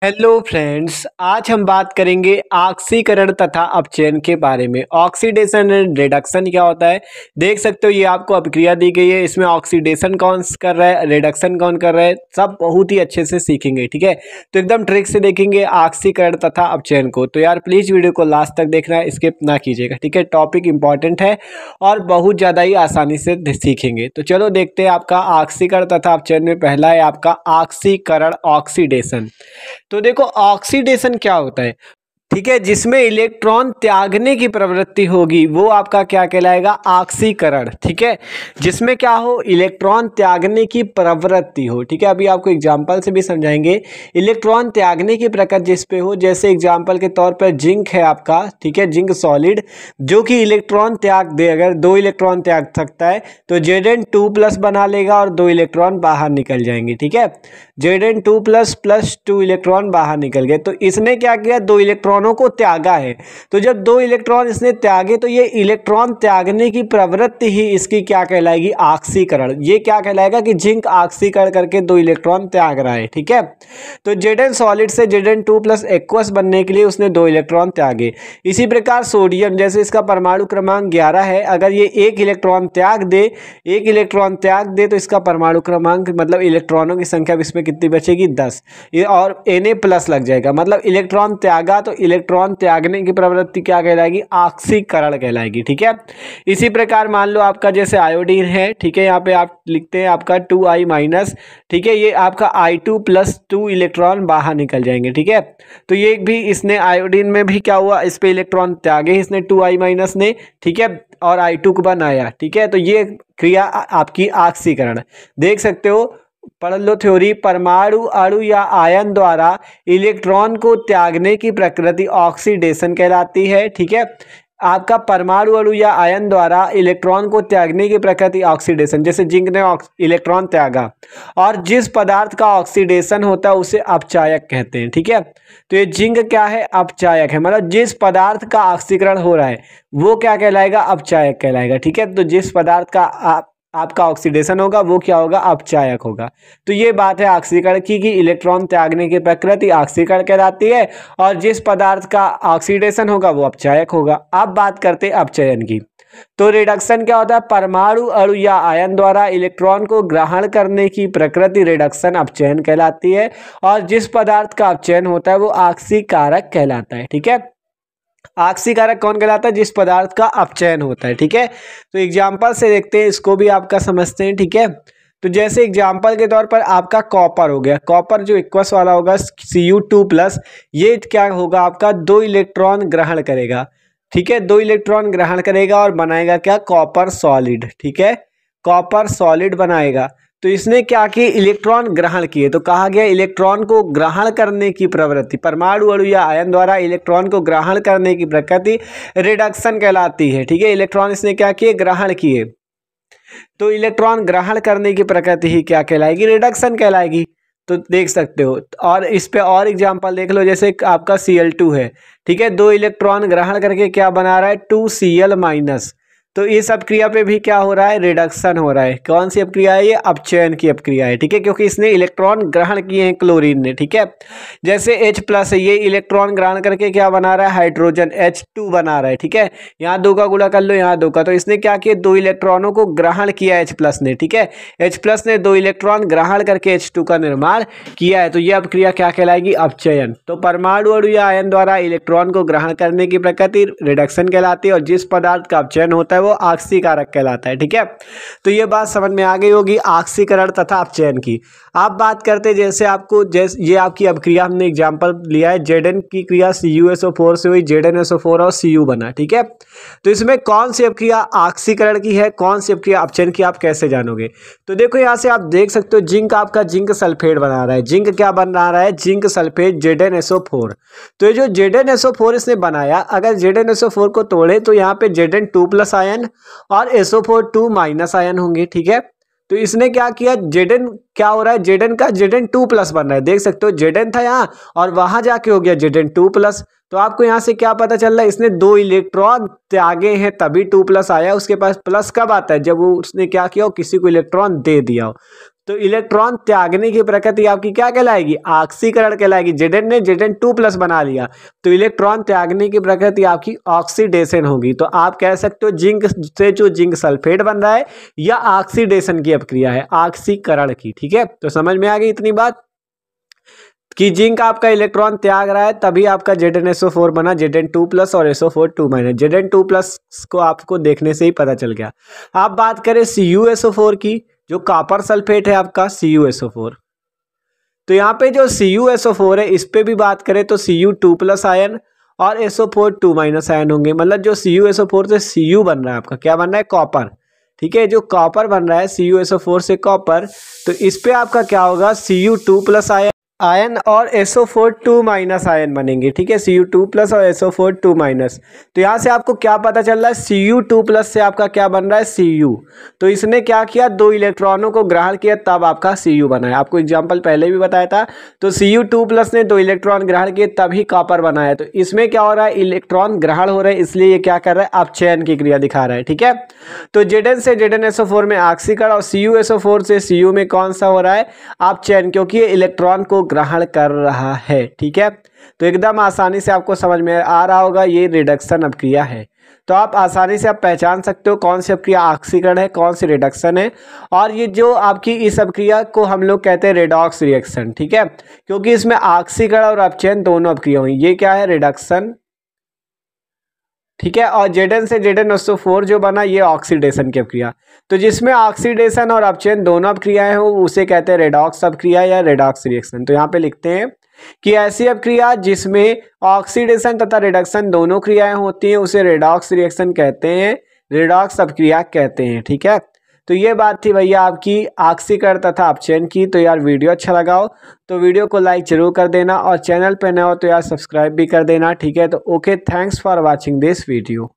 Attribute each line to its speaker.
Speaker 1: Hello friends, आज हम बात करेंगे ऑक्सीकरण तथा अपचयन के बारे में। ऑक्सीडेशन एंड रिडक्शन क्या होता है, देख सकते हो ये आपको अभिक्रिया दी गई है। इसमें ऑक्सीडेशन कौन कर रहा है, रिडक्शन कौन कर रहा है, सब बहुत ही अच्छे से सीखेंगे। ठीक है, तो एकदम ट्रिक से देखेंगे ऑक्सीकरण तथा अपचयन को। तो यार प्लीज़ वीडियो को लास्ट तक देखना है, स्किप ना कीजिएगा। ठीक है, टॉपिक इंपॉर्टेंट है और बहुत ज़्यादा ही आसानी से सीखेंगे। तो चलो देखते हैं आपका ऑक्सीकरण तथा अपचयन में पहला है आपका ऑक्सीकरण, ऑक्सीडेशन। तो देखो ऑक्सीडेशन क्या होता है, ठीक है, जिसमें इलेक्ट्रॉन त्यागने की प्रवृत्ति होगी वो आपका क्या कहलाएगा, ऑक्सीकरण। ठीक है, जिसमें क्या हो, इलेक्ट्रॉन त्यागने की प्रवृत्ति हो। ठीक है, अभी आपको एग्जांपल से भी समझाएंगे। इलेक्ट्रॉन त्यागने की प्रकृति जिस पे हो, जैसे एग्जांपल के तौर पर जिंक है आपका, ठीक है, जिंक सॉलिड जो कि इलेक्ट्रॉन त्याग दे, अगर 2 इलेक्ट्रॉन त्याग सकता है तो Zn2+ बना लेगा और 2 इलेक्ट्रॉन बाहर निकल जाएंगे। ठीक है, Zn2+ प्लस 2 इलेक्ट्रॉन बाहर निकल गए, तो इसने क्या किया, 2 इलेक्ट्रॉनों को त्यागा है। तो जब 2 इलेक्ट्रॉन इसने त्यागे तो ये इलेक्ट्रॉन त्यागने की प्रवृत्ति ही इसकी क्या कहलाएगी, ऑक्सीकरण। ये क्या कहलाएगा कि जिंक ऑक्सीकरण करके 2 इलेक्ट्रॉन त्याग रहा है। ठीक है, तो Zn सॉलिड से Zn2+ एक्वस बनने के लिए उसने 2 इलेक्ट्रॉन त्यागे। इसी प्रकार सोडियम, जैसे इसका परमाणु क्रमांक 11 है, अगर ये 1 इलेक्ट्रॉन त्याग दे, 1 इलेक्ट्रॉन त्याग दे तो इसका परमाणु क्रमांक मतलब इलेक्ट्रॉनों की संख्या इसमें कितनी बचेगी, 10। ये और Na+ लग जाएगा, मतलब इलेक्ट्रॉन त्यागा तो इलेक्ट्रॉन त्यागने की प्रवृत्ति क्या कहलाएगी, ऑक्सीकरण कहलाएगी। ठीक है, इसी प्रकार मान लो आपका जैसे आयोडीन है, ठीक है, यहाँ पे आप लिखते हैं आपका 2I-। ठीक है, ये आपका I2+ 2 इलेक्ट्रॉन बाहर निकल जाएंगे। ठीक है, तो ये भी इसने आयोडीन में भी क्या हुआ, इस पे इलेक्ट्रॉन त्यागे इसने 2I- ने। ठीक है, और I2 को बनाया। ठीक है, तो ये क्रिया आपकी ऑक्सीकरण, देख सकते हो, पढ़ लो थ्योरी। परमाणु अणु या आयन द्वारा इलेक्ट्रॉन को त्यागने की प्रकृति ऑक्सीडेशन कहलाती है। ठीक है, आपका परमाणु अणु या आयन द्वारा इलेक्ट्रॉन को त्यागने की प्रकृति ऑक्सीडेशन, जैसे जिंक ने इलेक्ट्रॉन त्यागा, और जिस पदार्थ का ऑक्सीडेशन होता है उसे अपचायक कहते हैं। ठीक है, तो ये जिंक क्या है, अपचायक है, मतलब जिस पदार्थ का ऑक्सीकरण हो रहा है वो क्या कहलाएगा, अपचायक कहलाएगा। ठीक है, तो जिस पदार्थ का आपका ऑक्सीडेशन होगा वो क्या होगा, अपचायक होगा। तो ये बात है ऑक्सीकरण की कि इलेक्ट्रॉन त्यागने की प्रकृति ऑक्सीकरण कहलाती है और जिस पदार्थ का ऑक्सीडेशन होगा वो अपचायक होगा। अब बात करते हैं अपचयन की। तो रिडक्शन क्या होता है, परमाणु अणु या आयन द्वारा इलेक्ट्रॉन को ग्रहण करने की प्रकृति रिडक्शन अपचयन कहलाती है और जिस पदार्थ का अपचयन होता है वो ऑक्सीकारक कहलाता है। ठीक है, ऑक्सीकारक कौन कहलाता है, जिस पदार्थ का अपचयन होता है। ठीक है, तो एग्जाम्पल से देखते हैं, इसको भी आपका समझते हैं। ठीक है, तो जैसे एग्जाम्पल के तौर पर आपका कॉपर हो गया, कॉपर जो एक्वस वाला होगा Cu2+, ये क्या होगा आपका, 2 इलेक्ट्रॉन ग्रहण करेगा। ठीक है, 2 इलेक्ट्रॉन ग्रहण करेगा और बनाएगा क्या, कॉपर सॉलिड। ठीक है, कॉपर सॉलिड बनाएगा। तो इसने क्या किया, इलेक्ट्रॉन ग्रहण किए, तो कहा गया इलेक्ट्रॉन को ग्रहण करने की प्रवृत्ति, परमाणु अणु या आयन द्वारा इलेक्ट्रॉन को ग्रहण करने की प्रकृति रिडक्शन कहलाती है। ठीक है, इलेक्ट्रॉन इसने क्या किए, ग्रहण किए, तो इलेक्ट्रॉन ग्रहण करने की प्रकृति ही क्या कहलाएगी, रिडक्शन कहलाएगी। तो देख सकते हो, और इस पे और एग्जांपल देख लो, जैसे आपका Cl2 है। ठीक है, 2 इलेक्ट्रॉन ग्रहण करके क्या बना रहा है, 2Cl-। तो इस अपक्रिया पे भी क्या हो रहा है, रिडक्शन हो रहा है। कौन सी अपक्रिया है ये, अपचयन की अपक्रिया है। ठीक है, क्योंकि इसने इलेक्ट्रॉन ग्रहण किए हैं क्लोरीन ने। ठीक है, जैसे H+ है, ये इलेक्ट्रॉन ग्रहण करके क्या बना रहा है, हाइड्रोजन H2 बना रहा है। ठीक है, यहाँ 2 का गुणा कर लो, यहाँ 2 का, तो इसने क्या किया, 2 इलेक्ट्रॉनों को ग्रहण किया H+ ने। ठीक है, H+ ने 2 इलेक्ट्रॉन ग्रहण करके H2 का निर्माण किया है, तो यह अपक्रिया क्या कहलाएगी, अपचयन। तो परमाणु अणु या आयन द्वारा इलेक्ट्रॉन को ग्रहण करने की प्रकृति रिडक्शन कहलाती है और जिस पदार्थ का अपचयन होता है वो ऑक्सीकारक कहलाता है। ठीक है, तो ये बात समझ में आ गई होगी ऑक्सीकरण तथा अपचयन की। आप बात करते हैं, जैसे आपको ये आपकी अपक्रिया हमने एग्जांपल लिया है, Zn की क्रिया CuSO4 से हुई, ZnSO4 और Cu बना। ठीक है, तो इसमें कौन सी अपक्रिया ऑक्सीकरण की है, कौन सी अपक्रिया अपचयन की, आप कैसे जानोगे। तो देखो यहाँ से आप देख सकते हो, जिंक आपका जिंक सल्फेट बना रहा है, जिंक क्या बना रहा है, जिंक सल्फेट ZnSO4। तो ये जो ZnSO4 इसने बनाया, अगर ZnSO4 को तोड़े तो यहाँ पे Zn2+ आयन और SO4 2- आयन होंगे। ठीक है, तो इसने क्या किया, Zn क्या हो रहा है, Zn का Zn2+ बन रहा है, देख सकते हो, Zn था यहाँ और वहां जाके हो गया Zn2+। तो आपको यहाँ से क्या पता चल रहा है, इसने 2 इलेक्ट्रॉन त्यागे हैं तभी 2+ आया। उसके पास प्लस कब आता है, जब वो उसने क्या किया हो, किसी को इलेक्ट्रॉन दे दिया हो। तो इलेक्ट्रॉन त्यागने की प्रकृति आपकी क्या कहलाएगी, ऑक्सीकरण कहलाएगी। Zn ने Zn2+ बना लिया तो इलेक्ट्रॉन त्यागने की प्रकृति आपकी ऑक्सीडेशन होगी। तो आप कह सकते हो जिंक से जो जिंक सल्फेट बन रहा है या ऑक्सीडेशन की अपक्रिया है, ऑक्सीकरण की। ठीक है, तो समझ में आ गई इतनी बात कि जिंक आपका इलेक्ट्रॉन त्याग रहा है तभी आपका ZnSO4 बना, Zn2+ और SO4 2-। Zn2+ को आपको देखने से ही पता चल गया। आप बात करें CuSO4 की, जो कॉपर सल्फेट है आपका CuSO4, तो यहाँ पे जो CuSO4 है इस पे भी बात करें तो Cu2+ आयन और SO4 2- आयन होंगे। मतलब जो CuSO4 से Cu बन रहा है आपका, क्या बन रहा है, कॉपर। ठीक है, जो कॉपर बन रहा है CuSO4 से कॉपर, तो इस पे आपका क्या होगा, Cu2+ आयन और SO4 2- आयन बनेंगे। ठीक है, Cu2+ और SO4 2-। तो यहाँ से आपको क्या पता चल रहा है, Cu2+ से आपका क्या बन रहा है, Cu। तो इसने क्या किया, 2 इलेक्ट्रॉनों को ग्रहण किया तब आपका Cu बना है। आपको एग्जांपल पहले भी बताया था। तो Cu2+ ने 2 इलेक्ट्रॉन ग्रहण किए तभी कॉपर बना है। तो इसमें क्या हो रहा है, इलेक्ट्रॉन ग्रहण हो रहे हैं, इसलिए ये क्या कर रहा है, अपचयन की क्रिया दिखा रहा है। ठीक है, तो Zn से ZnSO4 में ऑक्सीकरण और CuSO4 से Cu में कौन सा हो रहा है, अपचयन, क्योंकि ये इलेक्ट्रॉन को ग्रहण कर रहा है। ठीक है, तो एकदम आसानी से आपको समझ में आ रहा होगा ये रिडक्शन अपक्रिया है। तो आप आसानी से आप पहचान सकते हो कौन सी अपक्रिया ऑक्सीकरण है, कौन सी रिडक्शन है। और ये जो आपकी इस अपक्रिया को हम लोग कहते हैं रेडॉक्स रिएक्शन। ठीक है, क्योंकि इसमें ऑक्सीकरण और अपचयन दोनों अपक्रिया हुई। ये क्या है, रिडक्शन। ठीक है, और Zn से ZnSO4 जो बना ये ऑक्सीडेशन की अपक्रिया। तो जिसमें ऑक्सीडेशन और अपचयन दोनों अपक्रियाएं हो उसे कहते हैं रेडॉक्स अपक्रिया या रेडॉक्स रिएक्शन। तो यहाँ पे लिखते हैं कि ऐसी अपक्रिया जिसमें ऑक्सीडेशन तथा रिडक्शन दोनों क्रियाएं होती हैं उसे रेडॉक्स रिएक्शन कहते हैं, रेडॉक्स अपक्रिया कहते हैं। ठीक है, तो ये बात थी भैया आपकी ऑक्सीकरण तथा अपचयन की। तो यार वीडियो अच्छा लगा हो तो वीडियो को लाइक जरूर कर देना और चैनल पे नए हो तो यार सब्सक्राइब भी कर देना। ठीक है, तो okay, thanks for watching this video.